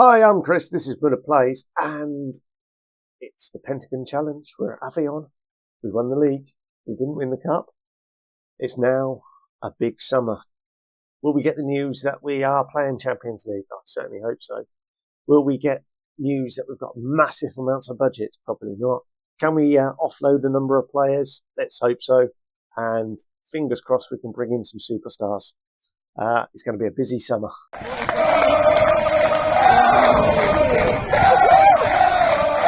Hi, I'm Chris. This is Buddha Plays, and it's the Pentagon Challenge. We're at Avion. We won the league. We didn't win the cup. It's now a big summer. Will we get the news that we are playing Champions League? I certainly hope so. Will we get news that we've got massive amounts of budget? Probably not. Can we offload a number of players? Let's hope so. And fingers crossed we can bring in some superstars. It's going to be a busy summer.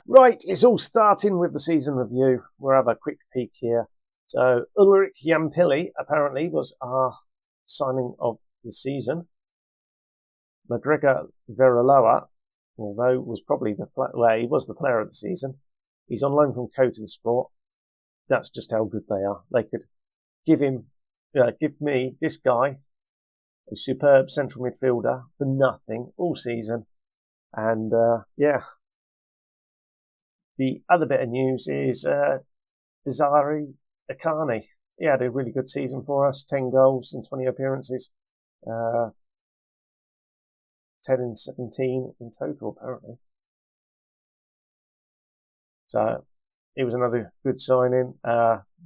Right, it's all starting with the season review. We'll have a quick peek here. So Ulrich Jampili apparently was our signing of the season. McGregor Veriloa, although was probably he was the player of the season. He's on loan from Coton Sport. That's just how good they are. They could give me this guy, a superb central midfielder, for nothing all season. And the other bit of news is Desiree Akani. He had a really good season for us, 10 goals in 20 appearances, 10 and 17 in total, apparently. So it was another good signing.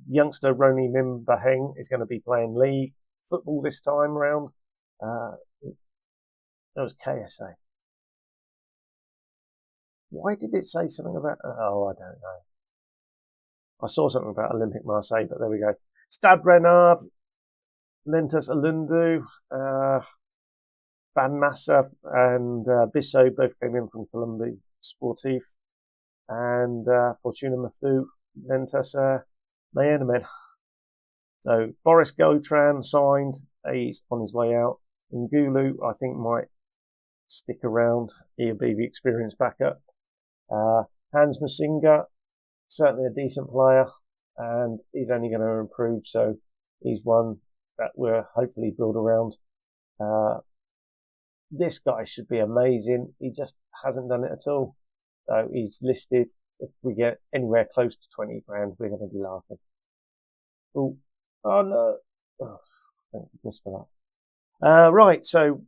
Youngster Roni Mimbaheng is going to be playing league football this time round. That was KSA. Why did it say something about... Oh, I don't know. I saw something about Olympic Marseille, but there we go. Stade Renard, Lentas Alundu, Ban Massa and Bissau both came in from Colombia Sportif. And Fortuna Mafu, Lentas Mayenamen. So Boris Gotran signed. He's on his way out. Ngulu, I think, might stick around. He'll be the experienced backup. Hans Masinga, certainly a decent player, and he's only going to improve, so he's one that we'll hopefully build around. This guy should be amazing. He just hasn't done it at all. So he's listed. If we get anywhere close to 20 grand, we're going to be laughing. Oh no. Oh, thank goodness for that. Right, so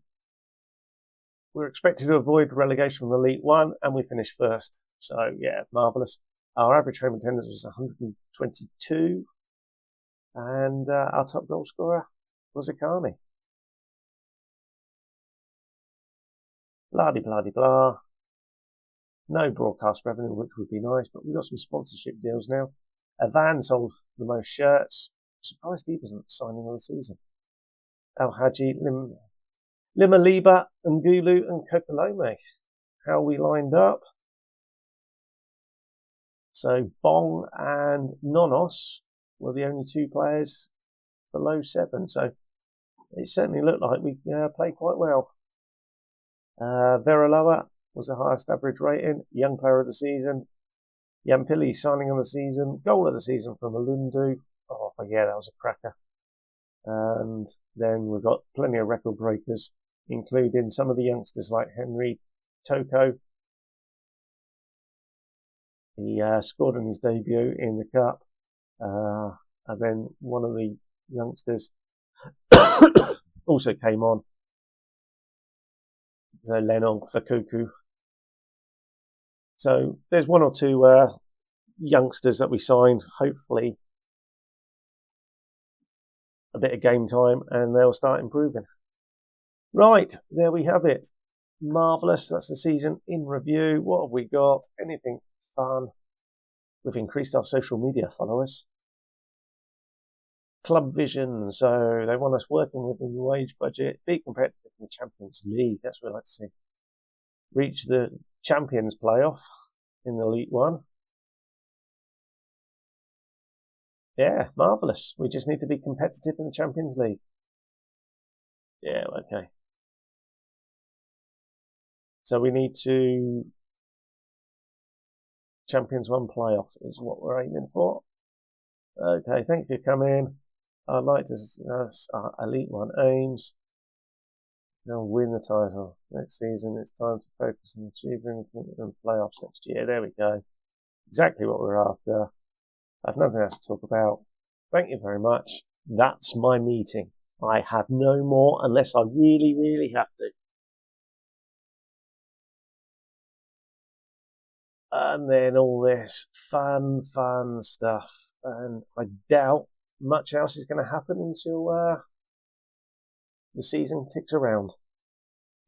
we're expected to avoid relegation from Elite 1, and we finished first. So, yeah, marvellous. Our average home attendance was 122, and our top goal scorer was Akani. Blah-de-blah-de-blah. No broadcast revenue, which would be nice, but we've got some sponsorship deals now. Avan sold the most shirts. Surprised he wasn't signing of the season. Al Haji, Limaliba, Ngulu and Kokolome. How we lined up. So Bong and Nonos were the only two players below 7. So it certainly looked like we played quite well. Veriloa was the highest average rating. Young player of the season. Jampili signing of the season. Goal of the season from Alundu. Oh, yeah, that was a cracker. And then we've got plenty of record breakers, including some of the youngsters like Henry Toko. He scored in his debut in the cup. And then one of the youngsters also came on. So Lennon Fakuku. So there's one or two youngsters that we signed, hopefully a bit of game time, and they'll start improving. Right, there we have it. Marvellous. That's the season in review. What have we got? Anything fun? We've increased our social media followers. Club Vision, so they want us working within the wage budget, be competitive in the Champions League. That's what I'd like to see. Reach the Champions playoff in the Elite 1. Yeah, marvellous. We just need to be competitive in the Champions League. Yeah, okay. So we need to... Champions 1 playoff is what we're aiming for. Okay, thank you for coming. I'd like to our Elite 1 aims. They'll win the title next season. It's time to focus on achieving the playoffs next year. There we go. Exactly what we're after. I've nothing else to talk about. Thank you very much. That's my meeting. I have no more unless I really, really have to. And then all this fun stuff. And I doubt much else is going to happen until the season ticks around.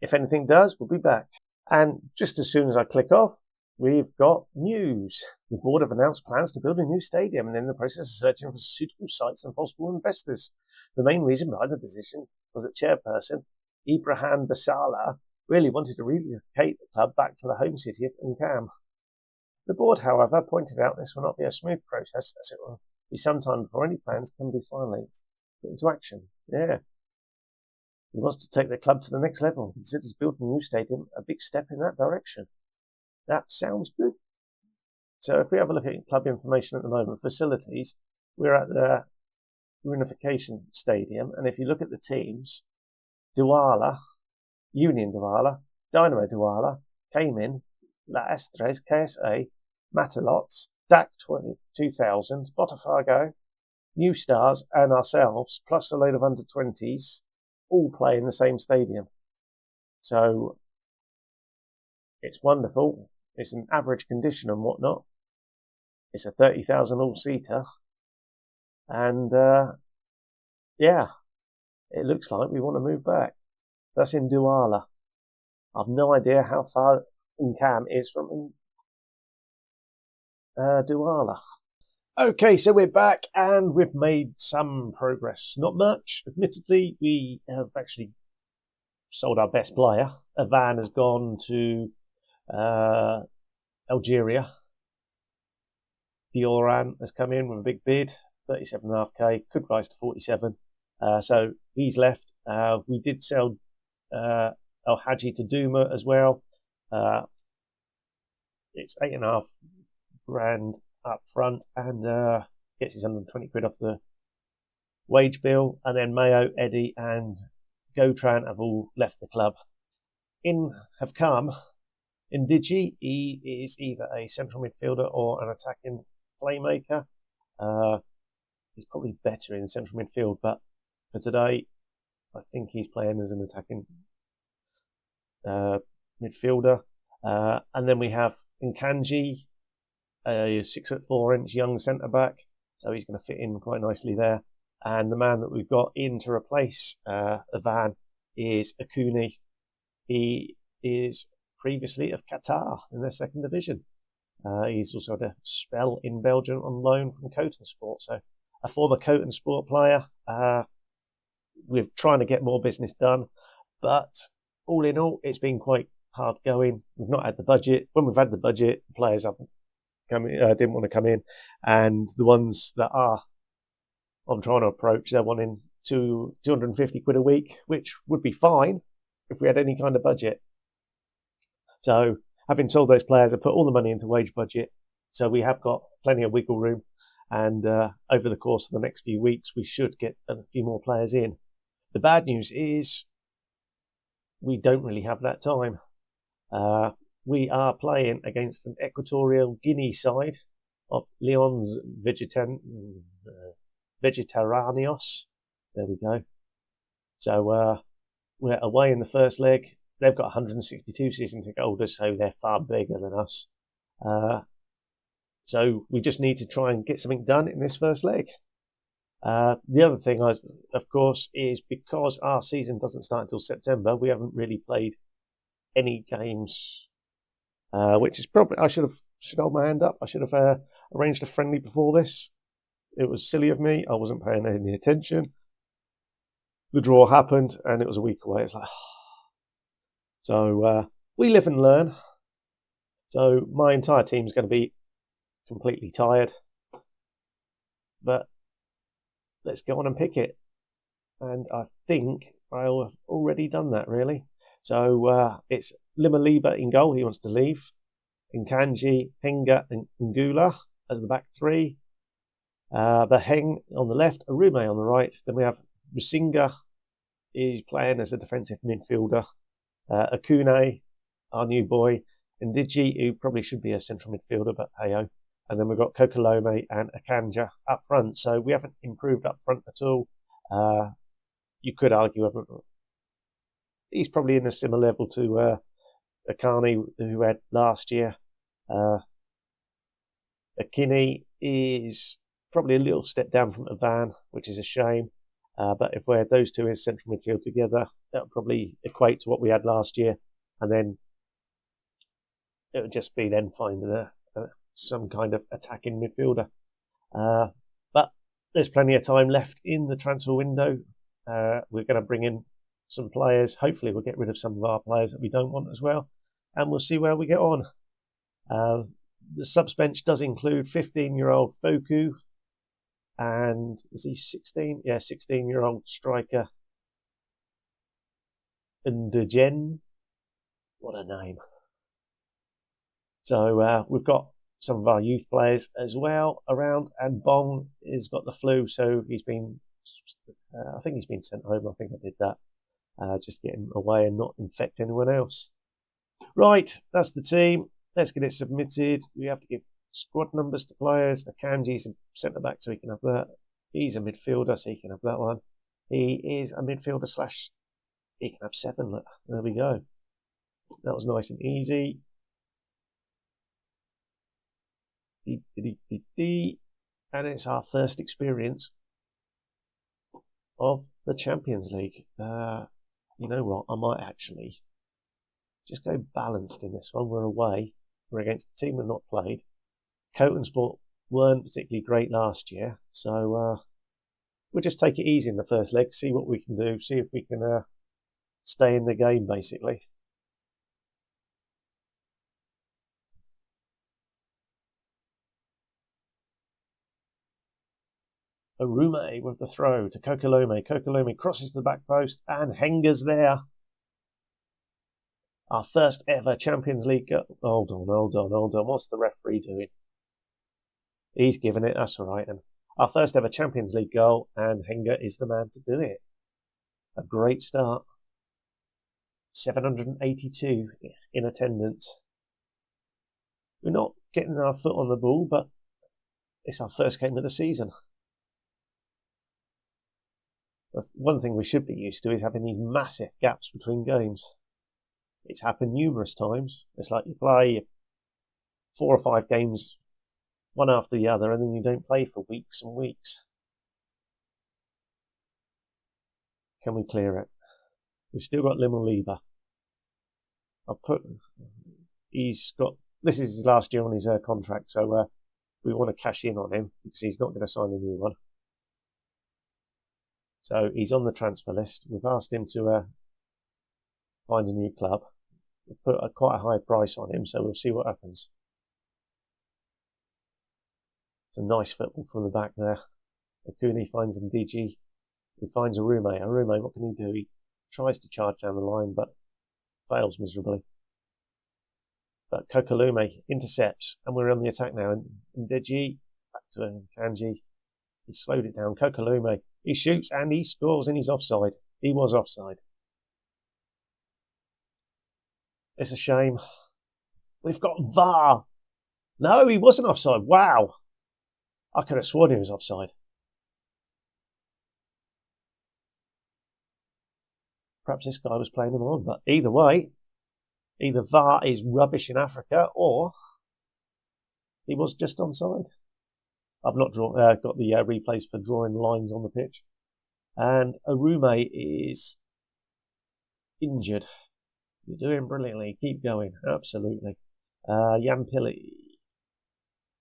If anything does, we'll be back. And just as soon as I click off, we've got news. The board have announced plans to build a new stadium and in the process of searching for suitable sites and possible investors. The main reason behind the decision was that chairperson Ibrahim Basala really wanted to relocate the club back to the home city of Nkam. The board, however, pointed out this will not be a smooth process, as it will be some time before any plans can be finalised put into action. Yeah. He wants to take the club to the next level and considers building a new stadium a big step in that direction. That sounds good. So if we have a look at club information at the moment, facilities, we're at the Unification Stadium, and if you look at the teams, Douala, Union Douala, Dynamo Douala, Cayman, La Estres, KSA, Matalots, DAC 2000, Botafogo, New Stars, and ourselves, plus a load of under-20s, all play in the same stadium. So it's wonderful. It's an average condition and whatnot. It's a 30,000 all-seater. And, yeah, it looks like we want to move back. That's in Douala. I've no idea how far Nkam is from Douala. Okay, so we're back and we've made some progress. Not much, admittedly. We have actually sold our best player. Avion has gone to Algeria. Dioran has come in with a big bid, 37.5k, could rise to 47. So he's left. We did sell El Hadji to Duma as well. It's 8.5 grand up front and gets his 120 quid off the wage bill. And then Mayo, Eddie, and Gotran have all left the club. In have come Ndiji. He is either a central midfielder or an attacking playmaker. He's probably better in central midfield, but for today, I think he's playing as an attacking midfielder. And then we have Nkanji, a 6'4" young centre back, so he's going to fit in quite nicely there. And the man that we've got in to replace Avion is Akuni. He is previously of Qatar in their second division. He's also had a spell in Belgium on loan from Coton Sport, so a former Coton Sport player. We're trying to get more business done, but all in all, it's been quite hard going. We've not had the budget. When we've had the budget, players haven't didn't want to come in, and the ones that I'm trying to approach, they're wanting 250 quid a week, which would be fine if we had any kind of budget. So having sold those players, I put all the money into wage budget, so we have got plenty of wiggle room, and over the course of the next few weeks, we should get a few more players in. The bad news is we don't really have that time. We are playing against an Equatorial Guinea side of Leon's Vegetarianos. There we go. So we're away in the first leg. They've got 162 season ticket holders, so they're far bigger than us. So we just need to try and get something done in this first leg. The other thing, of course, is because our season doesn't start until September, we haven't really played any games, which is probably, I should hold my hand up. I should have arranged a friendly before this. It was silly of me. I wasn't paying any attention. The draw happened and it was a week away. It's like, so we live and learn. So my entire team's going to be completely tired, but let's go on and pick it. And I think I'll have already done that, really. So it's Limaliba in goal. He wants to leave. Nkanji, Henga, and Ngula as the back three. Baheng on the left, Arume on the right. Then we have Musinga. He's playing as a defensive midfielder. Akune, our new boy. Ndiji, who probably should be a central midfielder, but hey-oh. And then we've got Kokolome and Akanja up front. So we haven't improved up front at all. You could argue he's probably in a similar level to Akani, who had last year. Akini is probably a little step down from Avion, which is a shame. But if we had those two in central midfield together, that would probably equate to what we had last year. And then it would just be then finding some kind of attacking midfielder. But there's plenty of time left in the transfer window. We're going to bring in some players. Hopefully we'll get rid of some of our players that we don't want as well. And we'll see where we get on. The subs bench does include 15-year-old Foku. And is he 16? Yeah, 16-year-old striker Ndegen. What a name. So we've got some of our youth players as well around, and Bong has got the flu, so he's been, I think he's been sent home. I think I did that, just to get him away and not infect anyone else. Right, that's the team. Let's get it submitted. We have to give squad numbers to players. Akanji's a centre-back, so he can have that. He's a midfielder, so he can have that one. He is a midfielder / he can have 7. Look, there we go. That was nice and easy. And it's our first experience of the Champions League. You know what? I might actually just go balanced in this one. We're away. We're against a team we've not played. Coton Sport weren't particularly great last year, so we'll just take it easy in the first leg, see what we can do, see if we can stay in the game, basically. Arume with the throw to Kokolome. Kokolome crosses the back post, and Henger's there. Our first ever Champions League goal. Hold on. What's the referee doing? He's giving it. That's all right then. Our first ever Champions League goal, and Henger is the man to do it. A great start. 782 in attendance. We're not getting our foot on the ball, but it's our first game of the season. One thing we should be used to is having these massive gaps between games. It's happened numerous times. It's like you play 4 or 5 games, one after the other, and then you don't play for weeks and weeks. Can we clear it? We've still got Limoliva. This is his last year on his contract, so we want to cash in on him because he's not going to sign a new one. So he's on the transfer list. We've asked him to find a new club. We've put quite a high price on him, so we'll see what happens. It's a nice football from the back there. Akuni finds Ndiji. He finds Arume. Arume, what can he do? He tries to charge down the line, but fails miserably. But Kokolome intercepts, and we're on the attack now. And Ndiji, back to Kanji. He slowed it down. Kokolome, he shoots and he scores, and he's offside. He was offside. It's a shame. We've got VAR. No, he wasn't offside. Wow. I could have sworn he was offside. Perhaps this guy was playing him on, but either way, either VAR is rubbish in Africa or he was just onside. I've not got the replays for drawing lines on the pitch. And Arume is injured. You're doing brilliantly. Keep going. Absolutely. Yampili.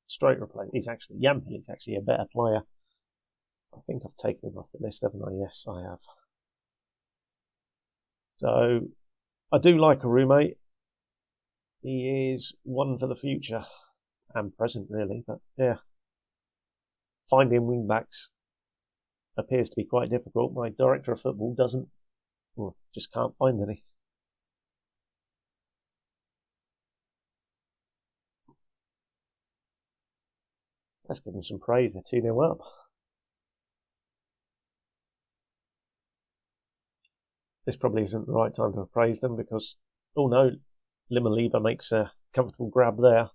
Straight replay. Yampili's actually a better player. I think I've taken him off the list, haven't I? Yes, I have. So, I do like Arume. He is one for the future and present, really. But yeah, finding wing backs appears to be quite difficult. My director of football just can't find any. Let's give them some praise. They're 2-0 up. This probably isn't the right time to praise them because, oh no, Limoliva makes a comfortable grab there.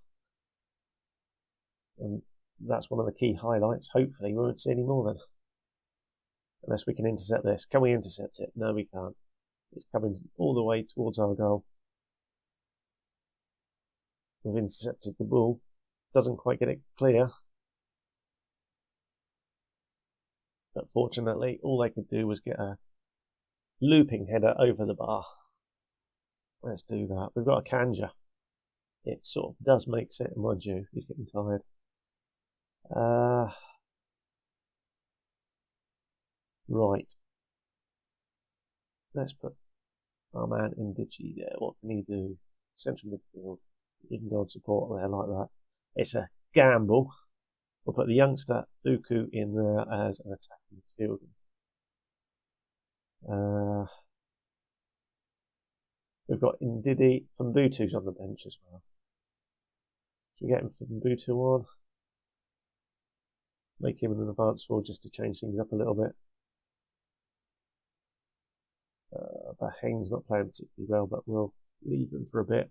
And that's one of the key highlights. Hopefully we won't see any more then. Unless we can intercept this. Can we intercept it? No, we can't. It's coming all the way towards our goal. We've intercepted the ball. doesn't quite get it clear. But fortunately, all they could do was get a looping header over the bar. Let's do that. We've got a Kanja. It sort of does make sense, mind you. He's getting tired. Right. Let's put our man in Digi there. What can he do? Central midfield. He can go and support there like that. It's a gamble. We'll put the youngster Fuku in there as an attacking midfielder. We've got Ndidi from Butu's on the bench as well. Should we get him from Butu on? Make him an advanced forward just to change things up a little bit. Baheng's not playing particularly well, but we'll leave him for a bit.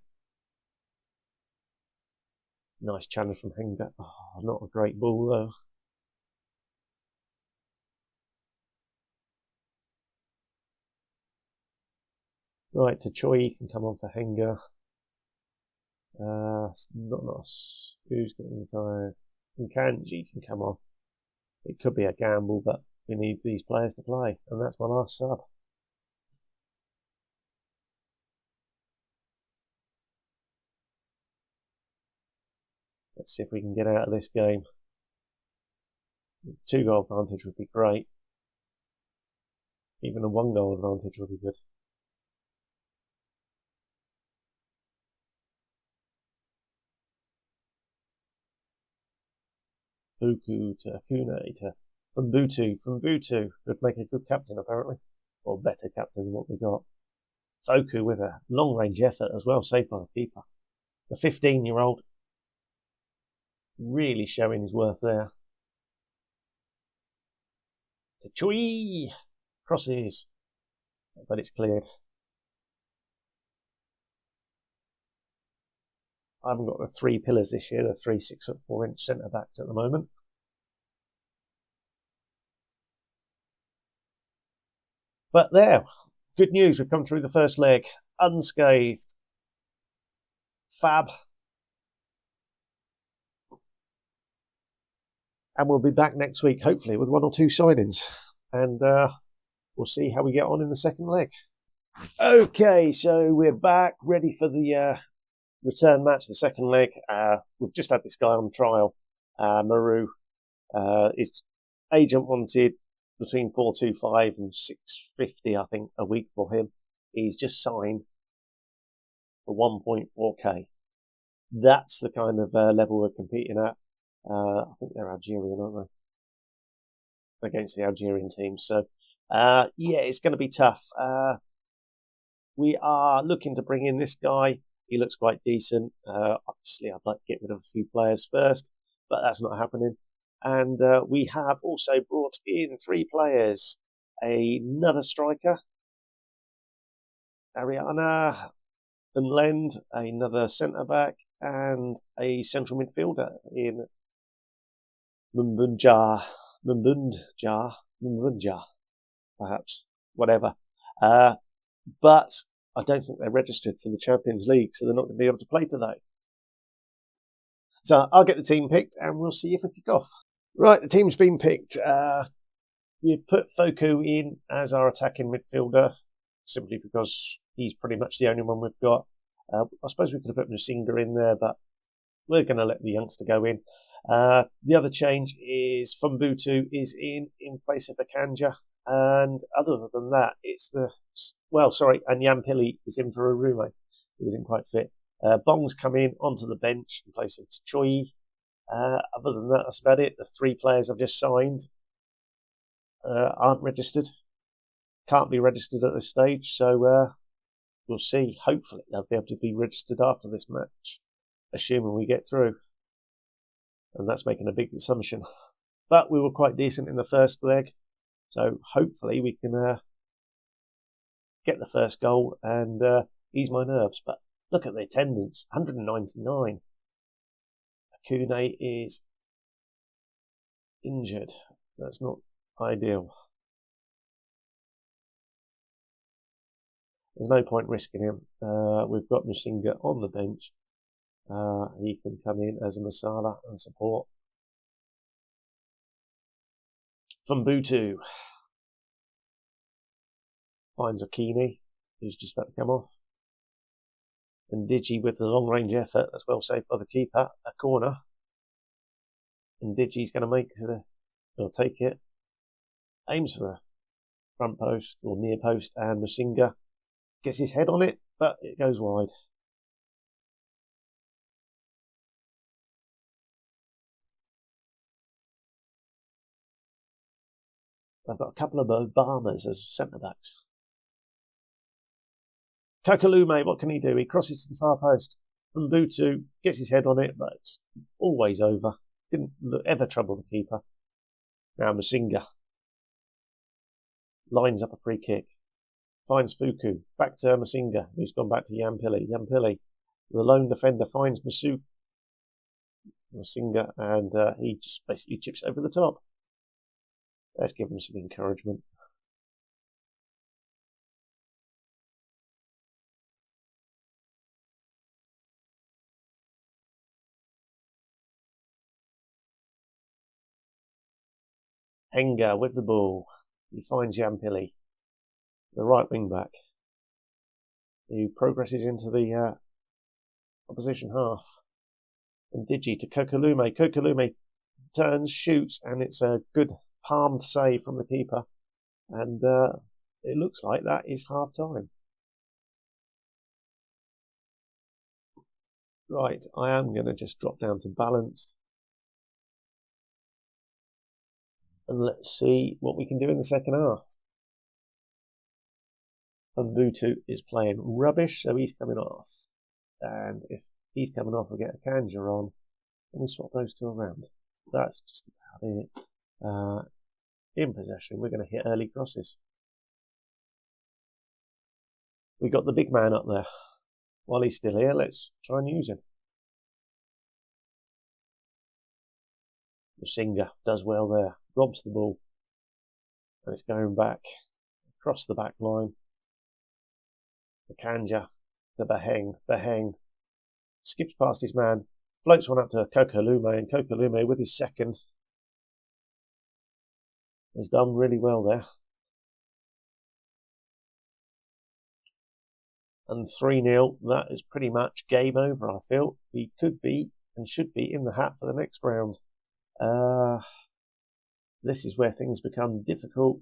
Nice challenge from Henga. Oh, not a great ball though. Right, to Choi can come on for Henga. Not nice. Who's getting tired? Kanji can come on. It could be a gamble, but we need these players to play, and that's my last sub. Let's see if we can get out of this game. 2-goal advantage would be great. Even a 1-goal advantage would be good. Fuku to Akune to Mbutu. Mbutu would make a good captain apparently, or better captain than what we got. Foku with a long-range effort as well, saved by the keeper. The 15-year-old really showing his worth there. To Chui, crosses, but it's cleared. I haven't got the 3 pillars this year, the 3 6'4" centre backs at the moment. But there, good news, we've come through the first leg unscathed. Fab. And we'll be back next week, hopefully, with 1 or 2 signings. And we'll see how we get on in the second leg. Okay, so we're back, ready for the return match, the second leg. We've just had this guy on trial, Maru. His agent wanted between 425 and 650, I think, a week for him. He's just signed for 1.4k. That's the kind of level we're competing at. I think they're Algerian, aren't they? Against the Algerian team. So, yeah, it's going to be tough. We are looking to bring in this guy. He looks quite decent. Obviously, I'd like to get rid of a few players first, but that's not happening. And we have also brought in 3 players. Another striker, Ariana and Lend, another centre-back, and a central midfielder in Mumbunja, perhaps, whatever. But I don't think they're registered for the Champions League, so they're not going to be able to play today. So I'll get the team picked, and we'll see if we kick off. Right, the team's been picked. We've put Foku in as our attacking midfielder, simply because he's pretty much the only one we've got. I suppose we could have put Musinga in there, but we're going to let the youngster go in. The other change is Fumbutu is in place of Akanja. And other than that, it's and Yampili is in for a Arume. He wasn't quite fit. Bong's come in onto the bench in place of Choi. Other than that, that's about it. The 3 players I've just signed aren't registered. Can't be registered at this stage, so we'll see. Hopefully they'll be able to be registered after this match, assuming we get through. And that's making a big assumption. But we were quite decent in the first leg, so hopefully we can get the first goal and ease my nerves. But look at the attendance, 199. Akune is injured. That's not ideal. There's no point risking him. We've got Musinga on the bench. He can come in as a Masala and support. Fumbutu finds Akini, who's just about to come off. And Digi with the long range effort, that's well saved by the keeper. A corner. And Digi's going to make he'll take it. Aims for the front post or near post, and Musinga gets his head on it, but it goes wide. They've got a couple of Obamas as centre backs. Kokalume, what can he do? He crosses to the far post. Mbutu gets his head on it, but it's always over. Didn't ever trouble the keeper. Now Musinga lines up a free kick. Finds Fuku. Back to Musinga, who's gone back to Yampili. Yampili, the lone defender, finds Musinga, and he just basically chips over the top. Let's give him some encouragement. Henga with the ball. He finds Yampili, the right wing back, who progresses into the opposition half. And Digi to Kokalume. Kokalume turns, shoots, and it's a good palmed save from the keeper. And it looks like that is half time. Right, I am going to just drop down to balanced. And let's see what we can do in the second half. Mbutu is playing rubbish, so he's coming off. And if he's coming off, we'll get a Kanja on. And we swap those two around. That's just about it. In possession, we're going to hit early crosses. We got the big man up there. While he's still here, let's try and use him. Musinga does well there. Robs the ball. And it's going back. Across the back line. Kanja to Baheng. Baheng skips past his man. Floats one up to Kokalume. And Kokalume with his second has done really well there. And 3-0, that is pretty much game over, I feel. We could be and should be in the hat for the next round. This is where things become difficult.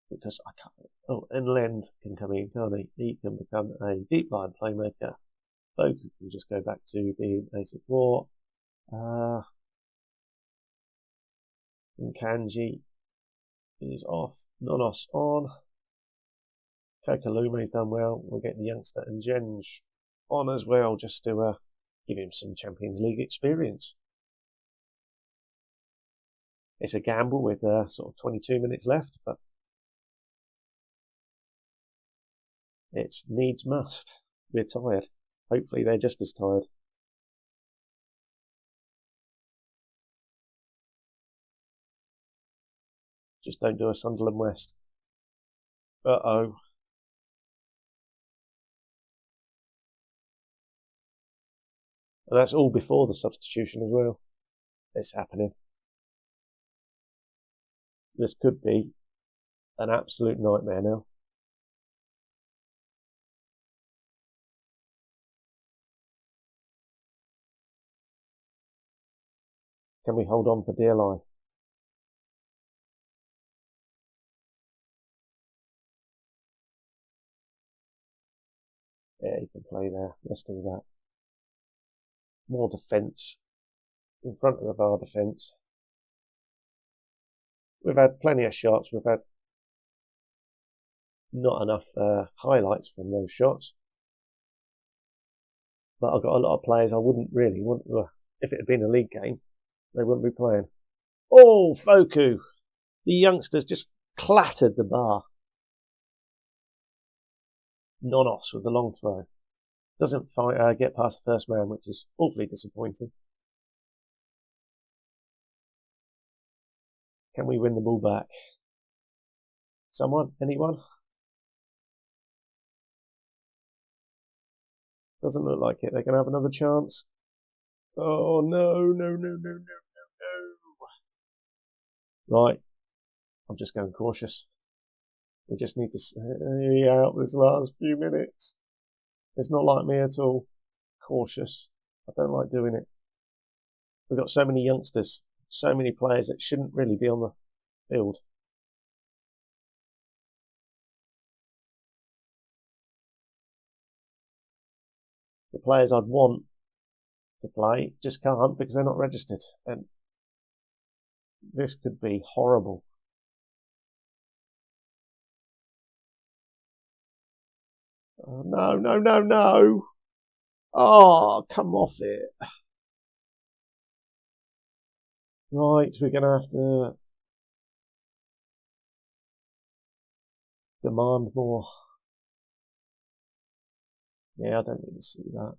Because I can't. Oh, and Lend can come in, can't he? He can become a deep line playmaker. Foku can just go back to being a support. And Kanji is off. Nonos on. Kokalume's done well. We'll get the youngster and Jenge on as well, just to give him some Champions League experience. It's a gamble with sort of 22 minutes left, but it's needs must. We're tired. Hopefully they're just as tired. Just don't do a Sunderland West. Uh-oh. And that's all before the substitution as well. It's happening. This could be an absolute nightmare now. Can we hold on for dear life? Yeah, he can play there. Let's do that. More defence in front of the bar defence. We've had plenty of shots. We've had not enough highlights from those shots. But I've got a lot of players I wouldn't really want. If it had been a league game, they wouldn't be playing. Oh, Foku! The youngsters just clattered the bar. Nonos with the long throw. Doesn't get past the first man, which is awfully disappointing. Can we win the ball back? Someone? Anyone? Doesn't look like it. They're going to have another chance. Oh, no. Right. I'm just going cautious. We just need to stay out this last few minutes. It's not like me at all. Cautious. I don't like doing it. We've got so many youngsters, so many players that shouldn't really be on the field. The players I'd want to play just can't because they're not registered. And this could be horrible. Oh, no. Oh, come off it. Right, we're going to have to demand more. Yeah, I don't need to see that.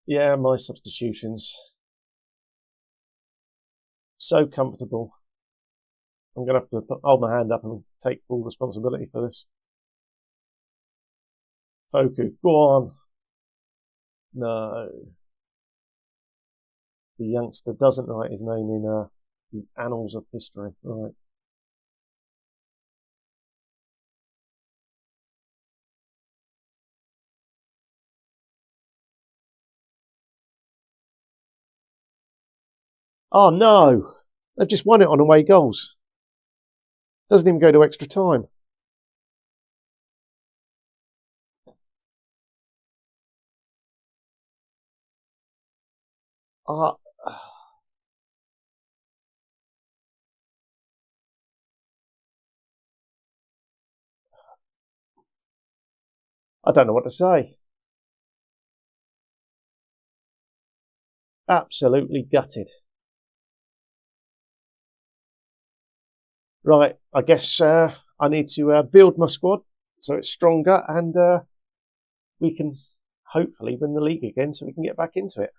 Yeah, my substitutions. So comfortable. I'm going to have to hold my hand up and take full responsibility for this. Foku, go on. No. The youngster doesn't write his name in the annals of history. Right. Oh, no. They've just won it on away goals. Doesn't even go to extra time. I don't know what to say. Absolutely gutted. Right, I guess I need to build my squad so it's stronger and we can hopefully win the league again so we can get back into it.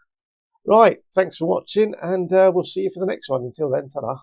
Right, thanks for watching and we'll see you for the next one. Until then, ta-da.